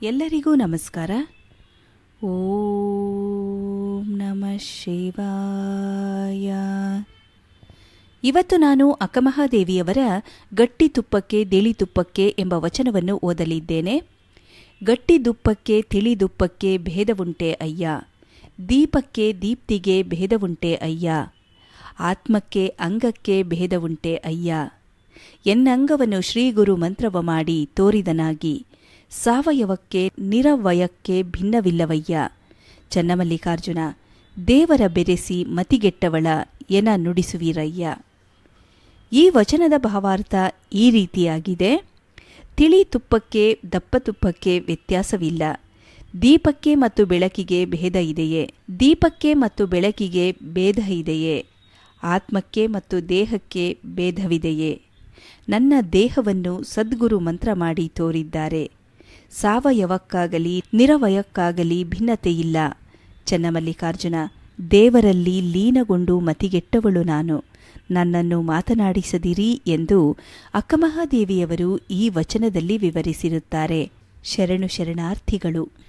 ಎಲ್ಲರಿಗೂ ನಮಸ್ಕಾರ. ಓಂ ನಮಃ ಶಿವಾಯ. ಇವತ್ತು ನಾನು ಅಕ್ಕಮಹಾದೇವಿಯವರ ಗಟ್ಟಿ ತುಪ್ಪಕ್ಕೆ ದಿಳಿ ತುಪ್ಪಕ್ಕೆ ಎಂಬ ವಚನವನ್ನು ಓದಲಿದ್ದೇನೆ. ಗಟ್ಟಿ ತುಪ್ಪಕ್ಕೆ ತಿಳಿ ತುಪ್ಪಕ್ಕೆ ಭೇದವುಂಟೆ ಅಯ್ಯ, ದೀಪಕ್ಕೆ ದೀಪ್ತಿಗೆ ಭೇದವುಂಟೆ ಅಯ್ಯ, ಆತ್ಮಕ್ಕೆ ಅಂಗಕ್ಕೆ ಭೇದವುಂಟೆ ಅಯ್ಯ. ಎನ್ನಂಗವನ್ನು ಶ್ರೀಗುರು ಮಂತ್ರವ ಮಾಡಿ ತೋರಿದನಾಗಿ, ಸಾವಯವಕ್ಕೆ ನಿರವಯಕ್ಕೆ ಭಿನ್ನವಿಲ್ಲವಯ್ಯ. ಚನ್ನಮಲ್ಲಿಕಾರ್ಜುನ. ದೇವರ ಬೆರೆಸಿ ಮತಿಗೆಟ್ಟವಳ ಎನ ನುಡಿಸುವಿರಯ್ಯ. ಈ ವಚನದ ಭಾವಾರ್ಥ ಈ ರೀತಿಯಾಗಿದೆ. ತಿಳಿ ತುಪ್ಪಕ್ಕೆ ದಪ್ಪ ತುಪ್ಪಕ್ಕೆ ವ್ಯತ್ಯಾಸವಿಲ್ಲ. ದೀಪಕ್ಕೆ ಮತ್ತು ಬೆಳಕಿಗೆ ಭೇದ ಇದೆಯೇ? ದೀಪಕ್ಕೆ ಮತ್ತು ಬೆಳಕಿಗೆ ಭೇದ ಇದೆಯೇ? ಆತ್ಮಕ್ಕೆ ಮತ್ತು ದೇಹಕ್ಕೆ ಭೇದವಿದೆಯೇ? ನನ್ನ ದೇಹವನ್ನು ಸದ್ಗುರು ಮಂತ್ರ ಮಾಡಿ ತೋರಿದ್ದಾರೆ. ಸಾವಯವಕ್ಕಾಗಲಿ ನಿರವಯಕ್ಕಾಗಲಿ ಭಿನ್ನತೆಯಿಲ್ಲ. ಚನ್ನಮಲ್ಲಿಕಾರ್ಜುನ. ದೇವರಲ್ಲಿ ಲೀನಗೊಂಡು ಮತಿಗೆಟ್ಟವಳು ನಾನು, ನನ್ನನ್ನು ಮಾತನಾಡಿಸದಿರಿ ಎಂದು ಅಕ್ಕಮಹಾದೇವಿಯವರು ಈ ವಚನದಲ್ಲಿ ವಿವರಿಸಿರುತ್ತಾರೆ. ಶರಣು ಶರಣಾರ್ಥಿಗಳು.